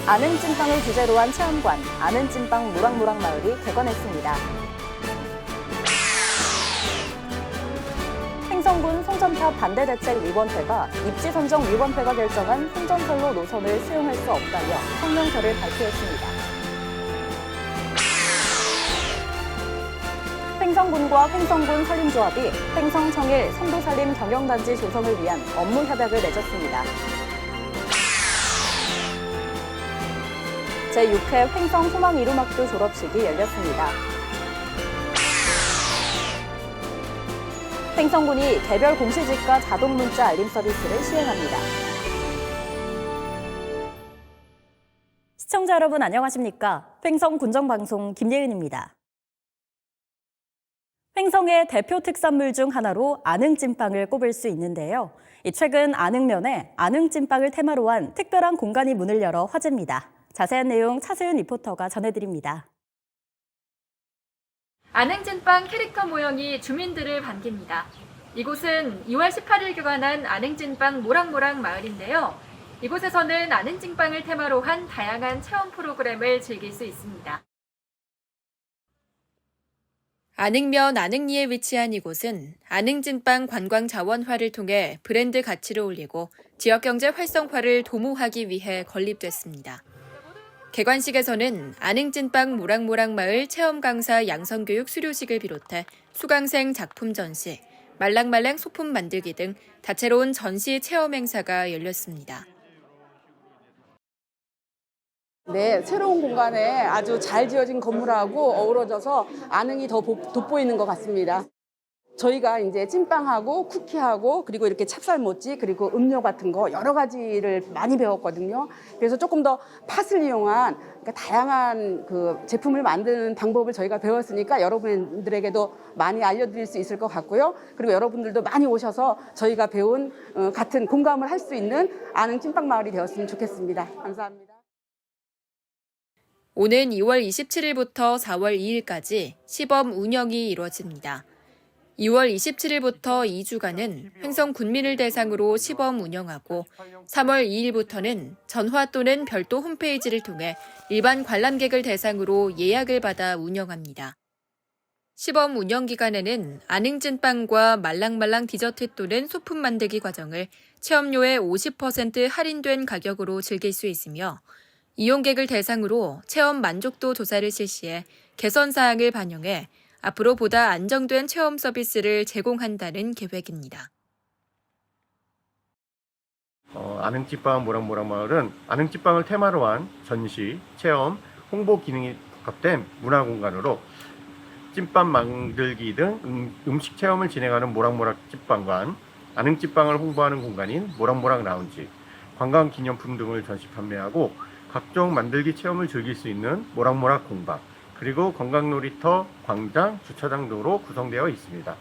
아는 찐빵을 주제로 한 체험관, 아는 찐빵 모락모락마을이 개관했습니다. 횡성군 송전탑 반대대책위원회가 입지선정위원회가 결정한 송전선로 노선을 수용할 수 없다며 성명서를 발표했습니다. 횡성군과 횡성군 산림조합이 횡성청일 선도산림 경영단지 조성을 위한 업무 협약을 맺었습니다. 제6회 횡성 소망이룸학교 졸업식이 열렸습니다. 횡성군이 개별 공시지가 자동 문자 알림 서비스를 시행합니다. 시청자 여러분 안녕하십니까? 횡성 군정방송 김예은입니다. 횡성의 대표 특산물 중 하나로 안흥찐빵을 꼽을 수 있는데요. 최근 안흥면에 안흥찐빵을 테마로 한 특별한 공간이 문을 열어 화제입니다. 자세한 내용 차세윤 리포터가 전해드립니다. 안흥찐빵 캐릭터 모형이 주민들을 반깁니다. 이곳은 2월 18일 개관한 안흥찐빵 모락모락 마을인데요. 이곳에서는 안흥찐빵을 테마로 한 다양한 체험 프로그램을 즐길 수 있습니다. 안흥면 안흥리에 위치한 이곳은 안흥찐빵 관광 자원화를 통해 브랜드 가치를 올리고 지역경제 활성화를 도모하기 위해 건립됐습니다. 개관식에서는 안흥찐빵 모락모락마을 체험강사 양성교육 수료식을 비롯해 수강생 작품 전시, 말랑말랑 소품 만들기 등 다채로운 전시 체험 행사가 열렸습니다. 네, 새로운 공간에 아주 잘 지어진 건물하고 어우러져서 안흥이 더 돋보이는 것 같습니다. 저희가 이제 찐빵하고 쿠키하고 그리고 이렇게 찹쌀모찌 그리고 음료 같은 거 여러 가지를 많이 배웠거든요. 그래서 조금 더 팥을 이용한 그러니까 다양한 그 제품을 만드는 방법을 저희가 배웠으니까 여러분들에게도 많이 알려드릴 수 있을 것 같고요. 그리고 여러분들도 많이 오셔서 저희가 배운 같은 공감을 할 수 있는 안흥 찐빵 마을이 되었으면 좋겠습니다. 감사합니다. 오는 2월 27일부터 4월 2일까지 시범 운영이 이루어집니다. 2월 27일부터 2주간은 횡성 군민을 대상으로 시범 운영하고 3월 2일부터는 전화 또는 별도 홈페이지를 통해 일반 관람객을 대상으로 예약을 받아 운영합니다. 시범 운영 기간에는 안흥찐빵과 말랑말랑 디저트 또는 소품 만들기 과정을 체험료의 50% 할인된 가격으로 즐길 수 있으며 이용객을 대상으로 체험 만족도 조사를 실시해 개선 사항을 반영해 앞으로 보다 안정된 체험 서비스를 제공한다는 계획입니다. 안흥찐빵 모락모락마을은 안흥찐빵을 테마로 한 전시, 체험, 홍보 기능이 복합된 문화공간으로 찐빵 만들기 등 음식 체험을 진행하는 모락모락 찐빵관, 안흥찐빵을 홍보하는 공간인 모락모락 라운지, 관광 기념품 등을 전시 판매하고 각종 만들기 체험을 즐길 수 있는 모락모락 공방, 그리고 관광놀이터, 광장, 주차장 등으로 구성되어 있습니다.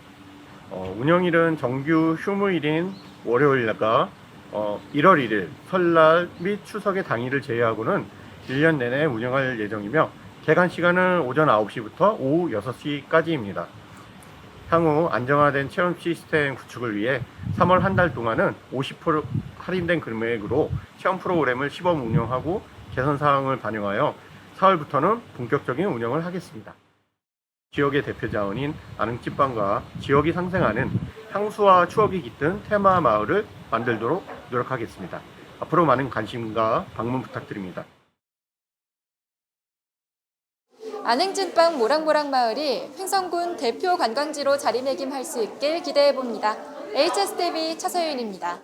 운영일은 정규 휴무일인 월요일과 1월 1일 설날 및 추석의 당일을 제외하고는 1년 내내 운영할 예정이며 개관 시간은 오전 9시부터 오후 6시까지입니다. 향후 안정화된 체험 시스템 구축을 위해 3월 한 달 동안은 50% 할인된 금액으로 체험 프로그램을 시범 운영하고 개선 사항을 반영하여 4월부터는 본격적인 운영을 하겠습니다. 지역의 대표 자원인 안흥찐빵과 지역이 상생하는 향수와 추억이 깃든 테마 마을을 만들도록 노력하겠습니다. 앞으로 많은 관심과 방문 부탁드립니다. 안흥찐빵 모락모락마을이 횡성군 대표 관광지로 자리매김할 수 있길 기대해봅니다. HSTV 차서윤입니다.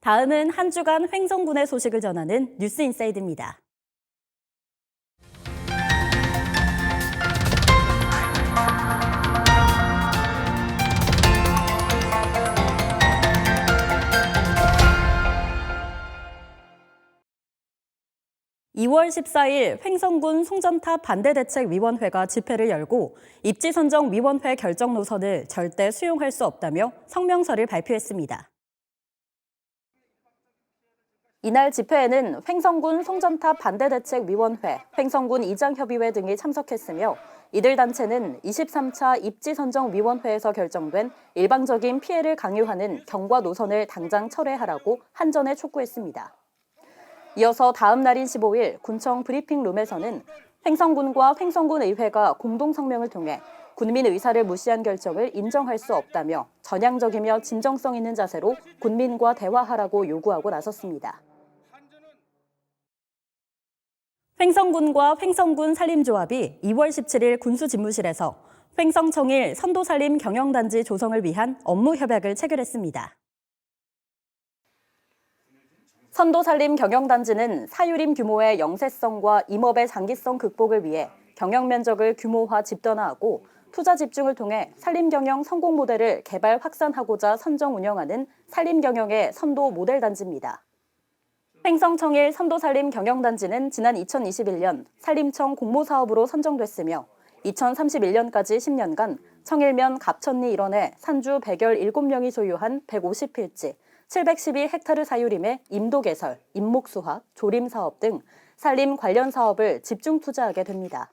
다음은 한 주간 횡성군의 소식을 전하는 뉴스인사이드입니다. (2월 14일) 횡성군 송전탑 반대대책위원회가 집회를 열고 입지선정위원회 결정 노선을 절대 수용할 수 없다며 성명서를 발표했습니다. 이날 집회에는 횡성군 송전탑 반대대책위원회, 횡성군 이장협의회 등이 참석했으며 이들 단체는 23차 입지선정위원회에서 결정된 일방적인 피해를 강요하는 경과 노선을 당장 철회하라고 한전에 촉구했습니다. 이어서 다음 날인 15일 군청 브리핑룸에서는 횡성군과 횡성군의회가 공동 성명을 통해 군민 의사를 무시한 결정을 인정할 수 없다며 전향적이며 진정성 있는 자세로 군민과 대화하라고 요구하고 나섰습니다. 횡성군과 횡성군 산림조합이 2월 17일 군수집무실에서 횡성청일 선도산림 경영단지 조성을 위한 업무 협약을 체결했습니다. 선도산림 경영단지는 사유림 규모의 영세성과 임업의 장기성 극복을 위해 경영 면적을 규모화 집단화하고 투자 집중을 통해 산림경영 성공 모델을 개발 확산하고자 선정 운영하는 산림경영의 선도 모델 단지입니다. 횡성청일 선도산림 경영단지는 지난 2021년 산림청 공모사업으로 선정됐으며 2031년까지 10년간 청일면 갑천리 일원에 산주 백열 7명이 소유한 150필지, 712헥타르 사유림의 임도 개설, 임목 수확, 조림 사업 등 산림 관련 사업을 집중 투자하게 됩니다.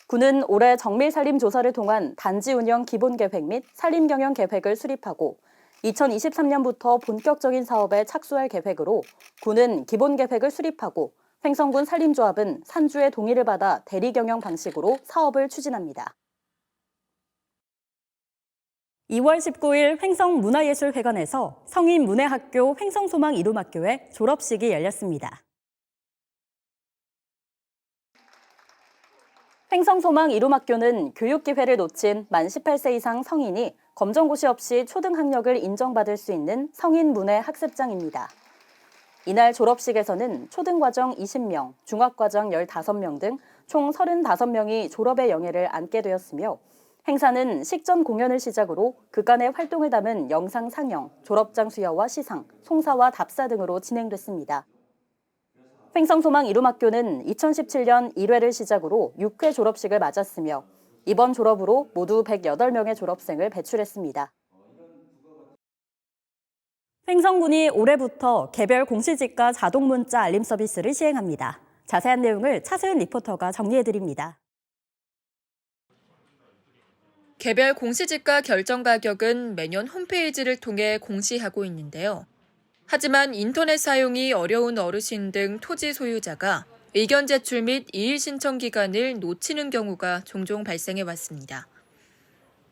군은 올해 정밀 산림 조사를 통한 단지 운영 기본 계획 및 산림 경영 계획을 수립하고 2023년부터 본격적인 사업에 착수할 계획으로 군은 기본 계획을 수립하고 횡성군 산림조합은 산주의 동의를 받아 대리 경영 방식으로 사업을 추진합니다. 2월 19일 횡성문화예술회관에서 성인문예학교 횡성소망 이룸학교의 졸업식이 열렸습니다. 횡성소망 이룸학교는 교육기회를 놓친 만 18세 이상 성인이 검정고시 없이 초등학력을 인정받을 수 있는 성인문예 학습장입니다. 이날 졸업식에서는 초등과정 20명, 중학과정 15명 등 총 35명이 졸업의 영예를 안게 되었으며 행사는 식전 공연을 시작으로 그간의 활동을 담은 영상 상영, 졸업장 수여와 시상, 송사와 답사 등으로 진행됐습니다. 횡성소망 이룸학교는 2017년 1회를 시작으로 6회 졸업식을 맞았으며 이번 졸업으로 모두 108명의 졸업생을 배출했습니다. 횡성군이 올해부터 개별 공시지가 자동문자 알림 서비스를 시행합니다. 자세한 내용을 차세은 리포터가 정리해드립니다. 개별 공시지가 결정 가격은 매년 홈페이지를 통해 공시하고 있는데요. 하지만 인터넷 사용이 어려운 어르신 등 토지 소유자가 의견 제출 및 이의 신청 기간을 놓치는 경우가 종종 발생해 왔습니다.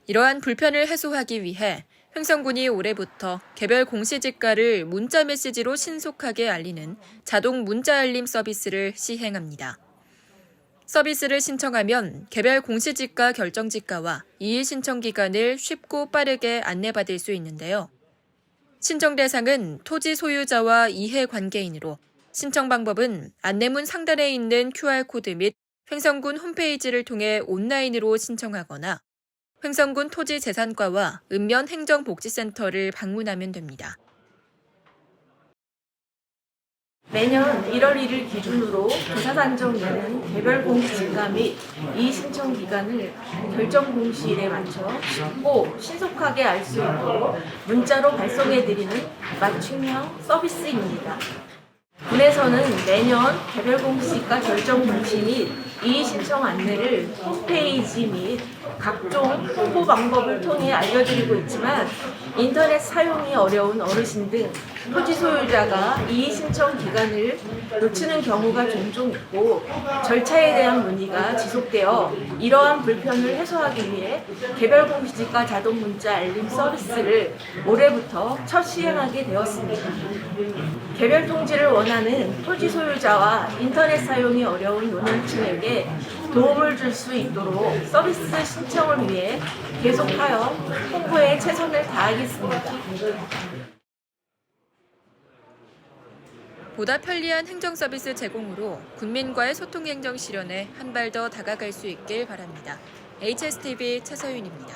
이러한 불편을 해소하기 위해 횡성군이 올해부터 개별 공시지가를 문자 메시지로 신속하게 알리는 자동 문자 알림 서비스를 시행합니다. 서비스를 신청하면 개별 공시지가 결정지가와 이의 신청 기간을 쉽고 빠르게 안내받을 수 있는데요. 신청 대상은 토지 소유자와 이해관계인으로 신청 방법은 안내문 상단에 있는 QR코드 및 횡성군 홈페이지를 통해 온라인으로 신청하거나 횡성군 토지재산과와 읍면 행정복지센터를 방문하면 됩니다. 매년 1월 1일 기준으로 조사 산정되는 개별 공시지가 및 이의 신청 기간을 결정 공시일에 맞춰 쉽고 신속하게 알 수 있도록 문자로 발송해드리는 맞춤형 서비스입니다. 군에서는 매년 개별 공시지가 결정 공시 및 이의 신청 안내를 홈페이지 및 각종 홍보 방법을 통해 알려드리고 있지만 인터넷 사용이 어려운 어르신 등 토지 소유자가 이의 신청 기간을 놓치는 경우가 종종 있고 절차에 대한 문의가 지속되어 이러한 불편을 해소하기 위해 개별 공시지가 자동 문자 알림 서비스를 올해부터 첫 시행하게 되었습니다. 개별 통지를 원하는 토지 소유자와 인터넷 사용이 어려운 노년층에게 도움을 줄 수 있도록 서비스 신청을 위해 계속하여 홍보에 최선을 다하겠습니다. 보다 편리한 행정 서비스 제공으로 국민과의 소통 행정 실현에 한 발 더 다가갈 수 있길 바랍니다. HSTV 차서윤입니다.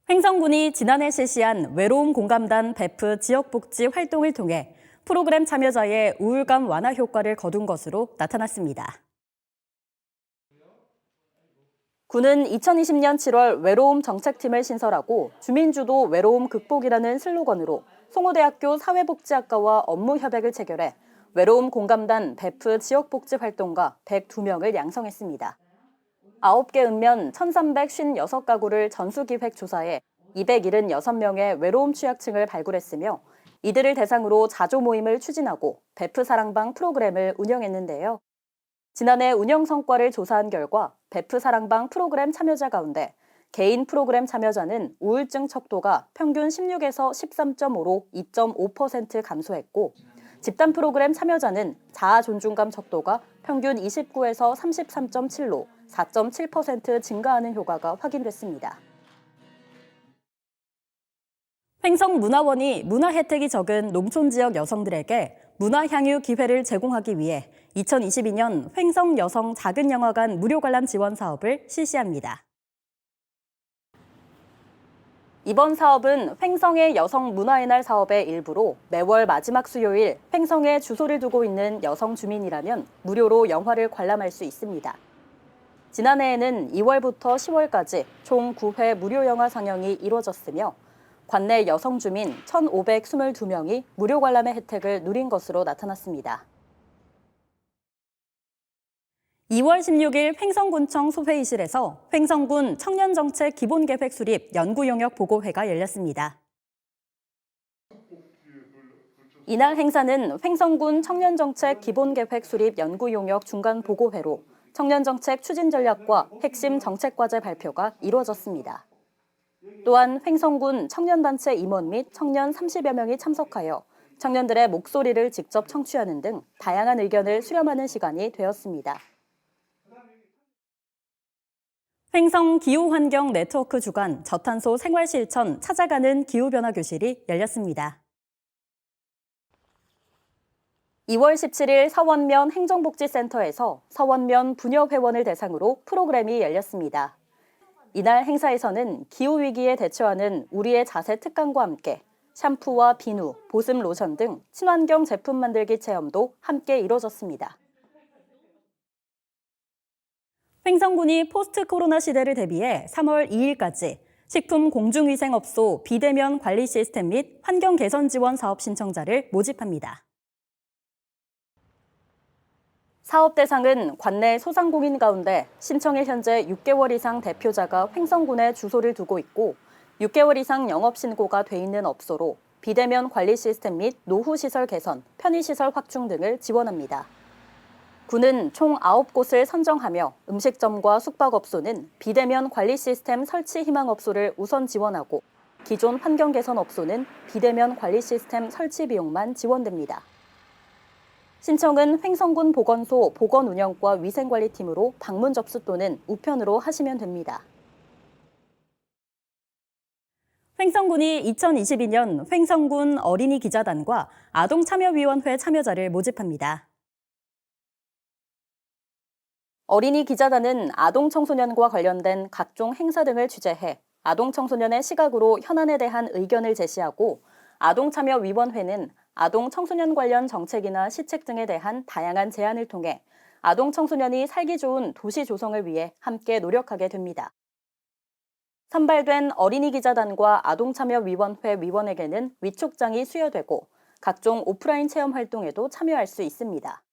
횡성군이 지난해 실시한 외로움 공감단 베프 지역복지 활동을 통해 프로그램 참여자의 우울감 완화 효과를 거둔 것으로 나타났습니다. 군은 2020년 7월 외로움 정책팀을 신설하고 주민주도 외로움 극복이라는 슬로건으로 송호대학교 사회복지학과와 업무 협약을 체결해 외로움 공감단 베프 지역복지 활동가 102명을 양성했습니다. 9개 읍면 1,356가구를 전수기획 조사해 276명의 외로움 취약층을 발굴했으며 이들을 대상으로 자조 모임을 추진하고 베프 사랑방 프로그램을 운영했는데요. 지난해 운영 성과를 조사한 결과 베프 사랑방 프로그램 참여자 가운데 개인 프로그램 참여자는 우울증 척도가 평균 16에서 13.5로 2.5% 감소했고, 집단 프로그램 참여자는 자아 존중감 척도가 평균 29에서 33.7로 4.7% 증가하는 효과가 확인됐습니다. 횡성문화원이 문화 혜택이 적은 농촌 지역 여성들에게 문화 향유 기회를 제공하기 위해 2022년 횡성 여성 작은 영화관 무료 관람 지원 사업을 실시합니다. 이번 사업은 횡성의 여성 문화의 날 사업의 일부로 매월 마지막 수요일 횡성에 주소를 두고 있는 여성 주민이라면 무료로 영화를 관람할 수 있습니다. 지난해에는 2월부터 10월까지 총 9회 무료 영화 상영이 이루어졌으며 관내 여성 주민 1,522명이 무료 관람의 혜택을 누린 것으로 나타났습니다. 2월 16일 횡성군청 소회의실에서 횡성군 청년정책 기본계획 수립 연구용역 보고회가 열렸습니다. 이날 행사는 횡성군 청년정책 기본계획 수립 연구용역 중간 보고회로 청년정책 추진 전략과 핵심 정책과제 발표가 이루어졌습니다. 또한 횡성군 청년단체 임원 및 청년 30여 명이 참석하여 청년들의 목소리를 직접 청취하는 등 다양한 의견을 수렴하는 시간이 되었습니다. 횡성 기후환경 네트워크 주간 저탄소 생활실천 찾아가는 기후변화 교실이 열렸습니다. 2월 17일 서원면 행정복지센터에서 서원면 부녀회원을 대상으로 프로그램이 열렸습니다. 이날 행사에서는 기후위기에 대처하는 우리의 자세 특강과 함께 샴푸와 비누, 보습 로션 등 친환경 제품 만들기 체험도 함께 이뤄졌습니다. 횡성군이 포스트 코로나 시대를 대비해 3월 2일까지 식품 공중위생업소 비대면 관리 시스템 및 환경 개선 지원 사업 신청자를 모집합니다. 사업 대상은 관내 소상공인 가운데 신청일 현재 6개월 이상 대표자가 횡성군에 주소를 두고 있고 6개월 이상 영업신고가 돼 있는 업소로 비대면 관리 시스템 및 노후시설 개선, 편의시설 확충 등을 지원합니다. 군은 총 9곳을 선정하며 음식점과 숙박업소는 비대면 관리 시스템 설치 희망업소를 우선 지원하고 기존 환경 개선 업소는 비대면 관리 시스템 설치 비용만 지원됩니다. 신청은 횡성군 보건소 보건운영과 위생관리팀으로 방문 접수 또는 우편으로 하시면 됩니다. 횡성군이 2022년 횡성군 어린이 기자단과 아동참여위원회 참여자를 모집합니다. 어린이 기자단은 아동 청소년과 관련된 각종 행사 등을 취재해 아동 청소년의 시각으로 현안에 대한 의견을 제시하고 아동참여위원회는 아동 청소년 관련 정책이나 시책 등에 대한 다양한 제안을 통해 아동 청소년이 살기 좋은 도시 조성을 위해 함께 노력하게 됩니다. 선발된 어린이 기자단과 아동참여위원회 위원에게는 위촉장이 수여되고 각종 오프라인 체험 활동에도 참여할 수 있습니다.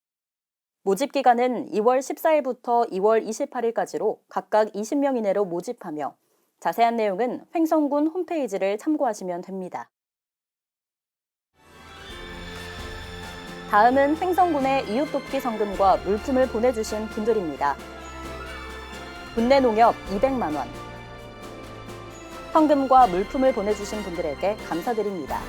모집 기간은 2월 14일부터 2월 28일까지로 각각 20명 이내로 모집하며 자세한 내용은 횡성군 홈페이지를 참고하시면 됩니다. 다음은 횡성군의 이웃돕기 성금과 물품을 보내주신 분들입니다. 군내농협 200만 원. 성금과 물품을 보내주신 분들에게 감사드립니다.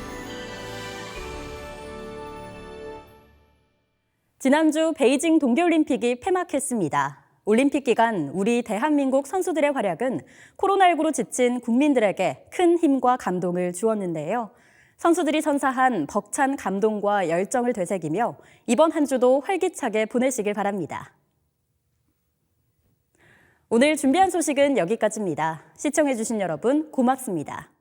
지난주 베이징 동계올림픽이 폐막했습니다. 올림픽 기간 우리 대한민국 선수들의 활약은 코로나19로 지친 국민들에게 큰 힘과 감동을 주었는데요. 선수들이 선사한 벅찬 감동과 열정을 되새기며 이번 한 주도 활기차게 보내시길 바랍니다. 오늘 준비한 소식은 여기까지입니다. 시청해주신 여러분 고맙습니다.